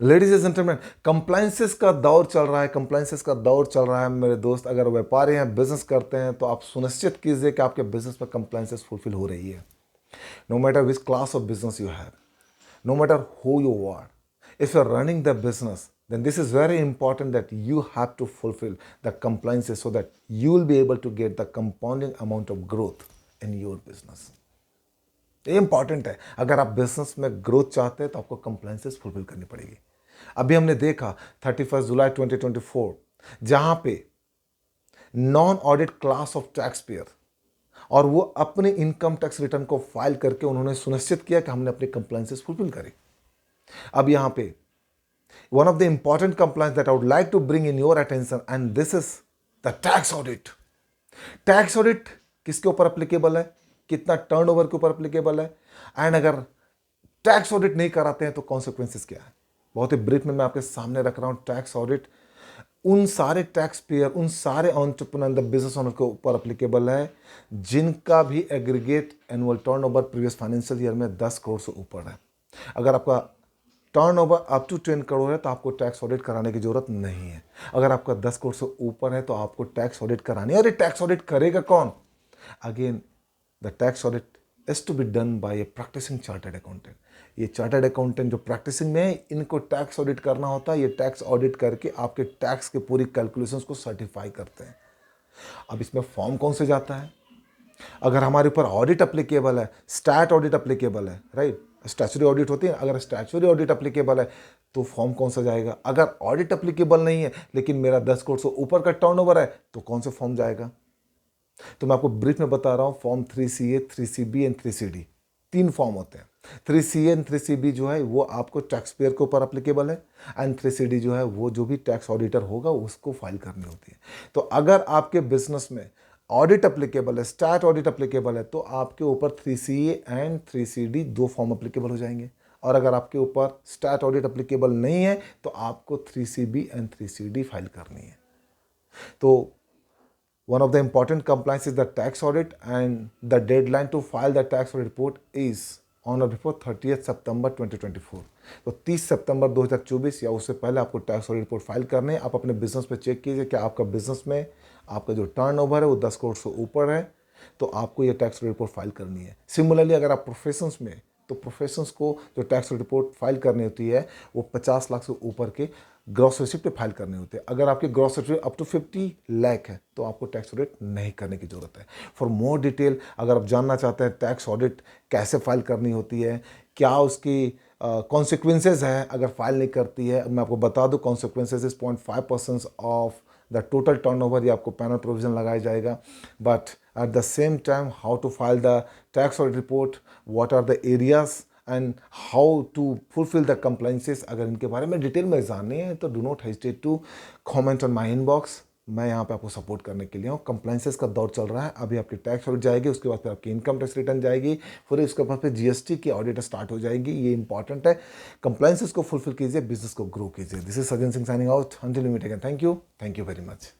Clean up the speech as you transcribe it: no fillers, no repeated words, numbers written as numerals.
Ladies and gentleman, compliances का दौर चल रहा है, कंप्लाइंसेस का दौर चल रहा है मेरे दोस्त। अगर व्यापारी हैं, बिजनेस करते हैं, तो आप सुनिश्चित कीजिए कि आपके बिजनेस में कंप्लाइंसेस फुलफिल हो रही है। No matter which class of business you have, no matter who you are, if you're running the business, then this is very important that you have to fulfill the compliances so that you will be able to get the compounding amount of growth in your business. ये important है। अगर आप business में growth चाहते हैं तो आपको compliances fulfil करनी पड़ेगी। अभी हमने देखा 31 जुलाई 2024 जहां पे non audit class of tax payer और वो अपने इनकम टैक्स रिटर्न को फाइल करके उन्होंने सुनिश्चित किया कि हमने अपने कंप्लाइंसेस फुलफिल करी। अब यहां पे one of the important compliance that I would like to bring in your attention, and this is the tax audit. Tax audit किसके ऊपर अप्लीकेबल है, कितना टर्नओवर के ऊपर अप्लीकेबल है, एंड अगर टैक्स ऑडिट नहीं कराते हैं तो कॉन्सिक्वेंसेस क्या है। बहुत ही ब्रीफ में मैं आपके सामने रख रहा हूं। टैक्स ऑडिट उन सारे टैक्स पेयर, उन सारे एंटरप्रेन्योर, बिजनेस ओनर के ऊपर अप्लीकेबल है जिनका भी aggregate annual turnover previous financial year में 10 करोड़ से ऊपर है। अगर आपका टर्नओवर अप टू 10 करोड़ है तो आपको टैक्स ऑडिट कराने की जरूरत नहीं है। अगर आपका 10 करोड़ से ऊपर है तो आपको टैक्स ऑडिट करानी है। और ये टैक्स ऑडिट करेगा कौन? Again the tax audit is to be done by a practising chartered accountant. ये चार्टर्ड अकाउंटेंट जो प्रैक्टिसिंग में है, इनको टैक्स ऑडिट करना होता है। ये टैक्स ऑडिट करके आपके टैक्स के पूरी कैलकुलेशंस को सर्टिफाई करते हैं। अब इसमें फॉर्म कौन से जाता है? अगर हमारे ऊपर ऑडिट अप्लीकेबल है, स्टैट ऑडिट अप्लीकेबल है, राइट, स्टैचुरी ऑडिट होती है। अगर स्टैचुरी ऑडिट अप्लीकेबल है तो फॉर्म कौन सा जाएगा? अगर ऑडिट अप्लीकेबल नहीं है लेकिन मेरा 10 करोड़ से ऊपर का टर्नओवर है तो कौन सा फॉर्म जाएगा? तो मैं आपको ब्रीफ में बता रहा हूं। Form 3CA, 3CB and 3CD, 3 form होते हैं। 3CA एंड 3CB जो है वो आपको टैक्स पेयर के ऊपर अप्लीकेबल है, एंड 3CD जो है वो जो भी टैक्स ऑडिटर होगा उसको फाइल करनी होती है। तो अगर आपके बिजनेस में ऑडिट अप्लीकेबल है, स्टैट ऑडिट अप्लीकेबल है, तो आपके ऊपर 3CA and 3CD 2 form applicable हो जाएंगे। और अगर आपके ऊपर स्टैट ऑडिट अप्लीकेबल नहीं है तो आपको 3CB एंड 3CD फाइल करनी है। तो one of the important compliance is the tax audit, and the deadline to file the tax audit report is on or before 30th September 2024। तो 30 सितंबर 2024 या उससे पहले आपको टैक्स ऑडिट रिपोर्ट फाइल करने हैं। आप अपने बिजनेस पे चेक कीजिए कि आपका बिजनेस में आपका जो टर्नओवर है वो 10 करोड़ से ऊपर है तो आपको ये टैक्स ऑडिट रिपोर्ट फाइल करनी है। सिमिलरली अगर आप प्रोफेशंस में, तो प्रोफेशंस को जो टैक्स रिपोर्ट फाइल करनी होती है वो 50 लाख से ऊपर के ग्रॉस रिसिप्ट पे फाइल करने होते हैं। अगर आपकी gross receipt up to 50 lakh है तो आपको टैक्स ऑडिट नहीं करने की जरूरत है। फॉर मोर डिटेल अगर आप जानना चाहते हैं टैक्स ऑडिट कैसे फाइल करनी होती है, क्या उसकी कॉन्सिक्वेंसेज है अगर फाइल नहीं करती है, मैं आपको बता दूं consequences is 0.5% of the total turnover. ये आपको पैनल प्रोविजन लगाया जाएगा। But at the same time how to file the tax audit report, what are the areas and how to fulfil the compliances, अगर इनके बारे में डिटेल में जाननी है तो do not hesitate to comment on my inbox. मैं यहाँ पे आपको सपोर्ट करने के लिए हूँ। कंप्लाइंसेस का दौर चल रहा है। अभी आपकी टैक्स ऑडिट जाएगी, उसके बाद फिर आपकी इनकम टैक्स रिटर्न जाएगी, फिर उसके बाद फिर GST की ऑडिट स्टार्ट हो जाएगी। ये इंपॉर्टेंट है। कंप्लाइंसेस को फुलफिल कीजिए, बिजनेस को ग्रो कीजिए। This is Sajjan Singh signing out. Until we meet again, thank you very much.